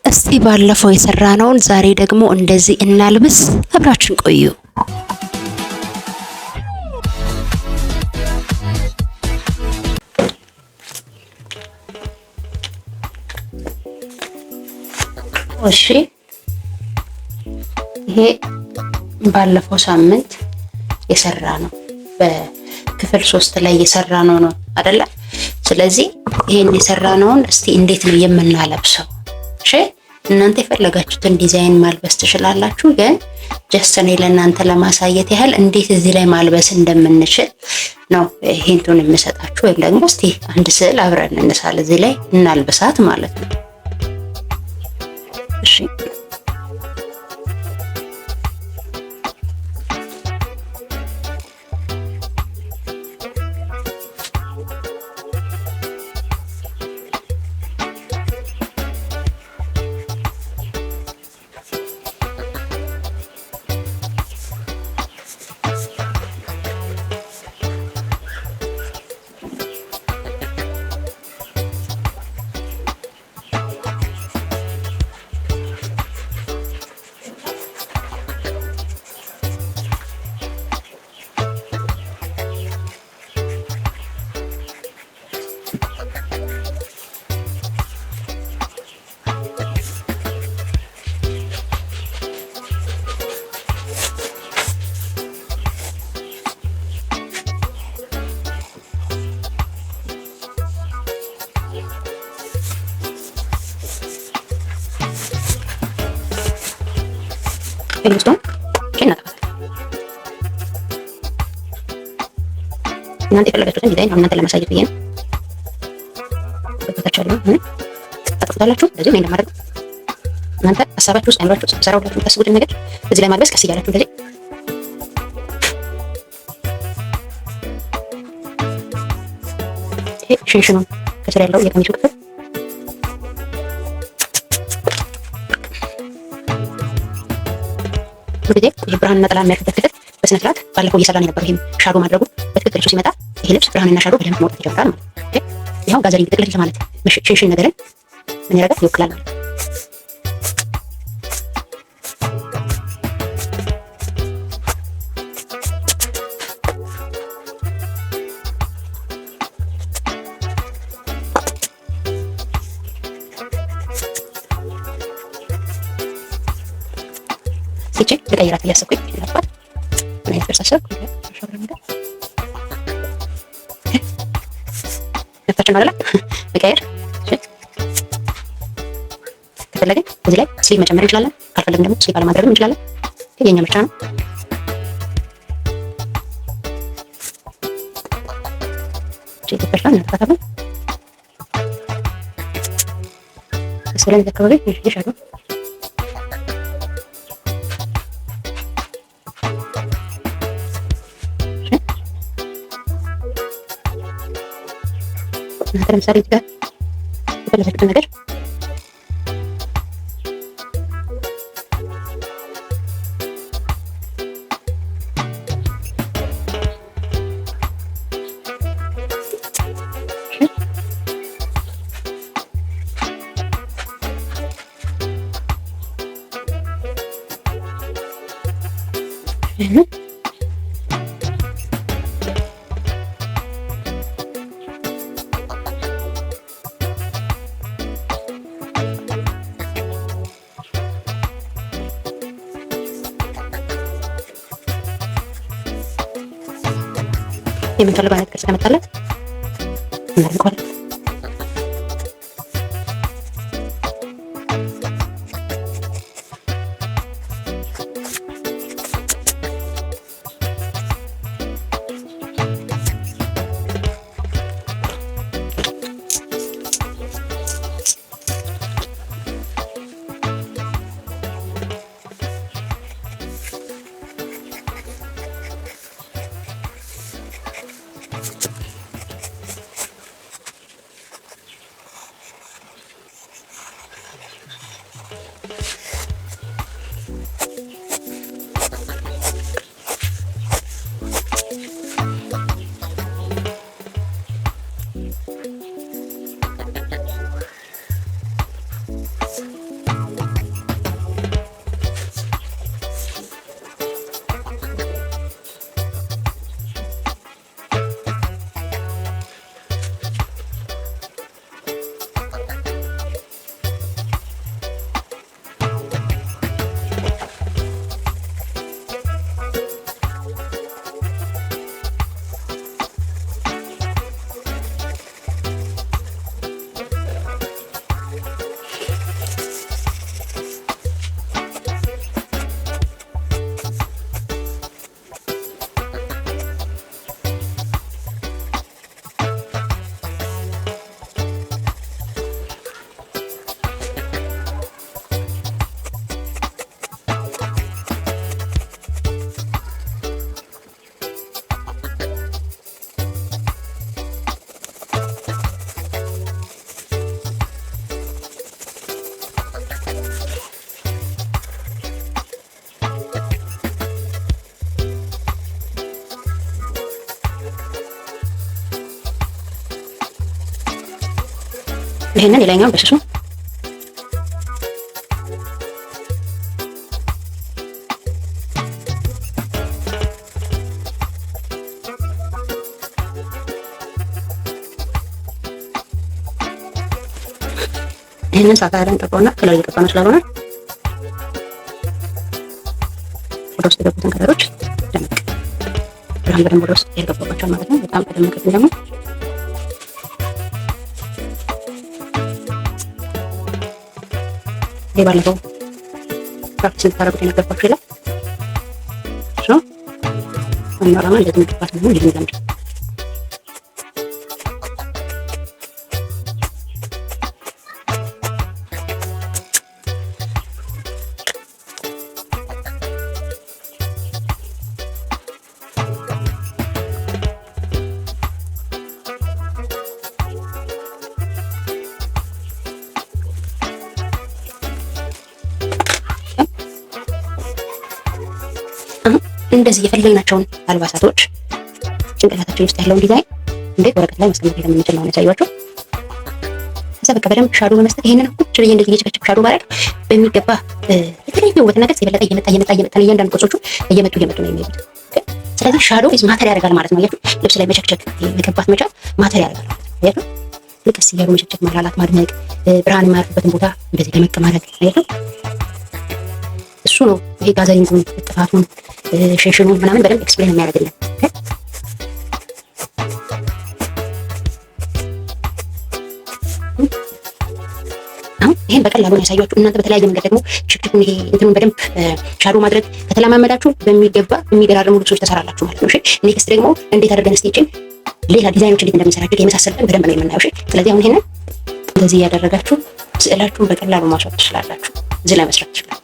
እስቲ ባለፈው የሰራነውን ዛሬ ደግሞ እንደዚህ እናልብስ። አብራችን ቆዩ። እሺ ይሄ ባለፈው ሳምንት የሰራነው በክፍል 3 ላይ የሰራነው ነው አይደለ? ስለዚህ ይሄን የሰራነውን እስቲ እንዴት ነው የምናለብሰው? እሺ እናንተ የፈለጋችሁትን ዲዛይን ማልበስ ትችላላችሁ፣ ግን ጀስት እኔ ለእናንተ ለማሳየት ያህል እንዴት እዚህ ላይ ማልበስ እንደምንችል ነው ሂንቱን የምሰጣችሁ። ወይም ደግሞ እስቲ አንድ ስዕል አብረን እንሳል፣ እዚህ ላይ እናልብሳት ማለት ነው። እሺ ፊልምስቶን እናንተ የፈለጋችሁትን ዲዛይን እናንተ ለማሳየት ብዬ ነው። ታጠፉታላችሁ እንደዚህ ነው እንደማደርገው። እናንተ ሀሳባችሁ ውስጥ አይኖራችሁ ሰራው ብላችሁ የምታስቡትን ነገር እዚህ ላይ ማልበስ ቀስ እያላችሁ እንደዚህ ይሄ ሽንሽኑን ከስር ያለው የቀሚሱ ክፍል ጊዜ ብርሃንና ጥላ የሚያልፍበት ክፍል በስነ ስርዓት ባለፈው እየሰራን የነበረው ይሄም ሻዶ ማድረጉ በትክክል እሱ ሲመጣ ይሄ ልብስ ብርሃንና ሻዶ በደንብ መውጣት ይጀምራል ማለት ነው። ይሄው ጋዘሪንግ ጥቅልል ማለት ሽንሽን ነገርን ምን ያደርጋል ይወክላል ማለት ነው። ሲቼ ለቀይራት እያሰብኩኝ ይላልባት ምን አይነት ፈርሳሰብ ነፍታችን ማለት ለቀይር ከፈለግን እዚህ ላይ ስሊቭ መጨመር እንችላለን። ካልፈለግን ደግሞ ስሊቭ አለማድረግም እንችላለን። የኛ ምርጫ ነው። እቺ ተፈሽላን እንተካታለን። ስለዚህ ተከበረ ይሻላል። ለምሳሌ እዚህ ጋር የፈለጋችሁትን ነገር የምንፈልገው አይነት ቅርጽ ከመጣለት እናደርገዋለን። ይሄንን የላይኛውን በስሱ ይሄንን ሳታረን ጠቆና ከላይ የቀባነ ስላልሆነ ወደ ውስጥ የገቡትን ከለሮች ደመቅ ብርሃን በደንብ ወደ ውስጥ ያልገባባቸው ማለት ነው። በጣም ከደመቀብን ደግሞ ባለፈው ፕራክቲስ እንድታደርጉት የነገርኳችሁ ይላል እሱ አናራማ እንደዚህ መጥፋት ነው እንደዚህ ለምድ እንደዚህ የፈለግናቸውን አልባሳቶች ጭንቅላታችን ውስጥ ያለውን ዲዛይን እንዴት ወረቀት ላይ ማስቀመጥ እንደምንችል ነው ያሳያችሁ። ከዛ በቃ በደንብ ሻዶ በመስጠት ይሄንን ቁጭ ብዬ እንደዚህ እየጨፈጨፍኩ ሻዶ ባረግ በሚገባ የተለያየ ውበትና ገጽ የበለጠ እየመጣ እያንዳንዱ ቅርጾቹ እየመጡ ነው የሚሄዱት። ስለዚህ ሻዶ ኢዝ ማተር ያደርጋል ማለት ነው። አያችሁ ልብስ ላይ መቸክቸክ መቀባት መቻል ማተር ያደርጋል ማለት ነው። አያችሁ ልቀስ እያሉ መቸክቸክ፣ ማላላት፣ ማድነቅ፣ ብርሃን የማያርፍበትን ቦታ እንደዚህ ደመቅ ማድረግ አያችሁ እሱ ነው ይሄ ጋዘሪንጉን ጥፋቱን ሽንሽኑን ምናምን በደንብ ኤክስፕሌን የሚያደርግልን። አሁን ይሄን በቀላሉ ነው ያሳያችሁ። እናንተ በተለያየ መንገድ ደግሞ ሽክሽኩን ይሄ እንትኑን በደንብ ሻዶ ማድረግ ከተለማመዳችሁ በሚገባ የሚገራርሙ ልብሶች ተሰራላችሁ ማለት ነው። እሺ ኔክስት ደግሞ እንዴት አድርገን ስቲችን ሌላ ዲዛይኖች እንዴት እንደምንሰራቸው የመሳሰሉትን በደንብ ነው የምናየው። እሺ ስለዚህ አሁን ይሄንን እንደዚህ ያደረጋችሁ ስዕላችሁን በቀላሉ ማስዋብ ትችላላችሁ። እዚህ ላይ መስራት ትችላላችሁ።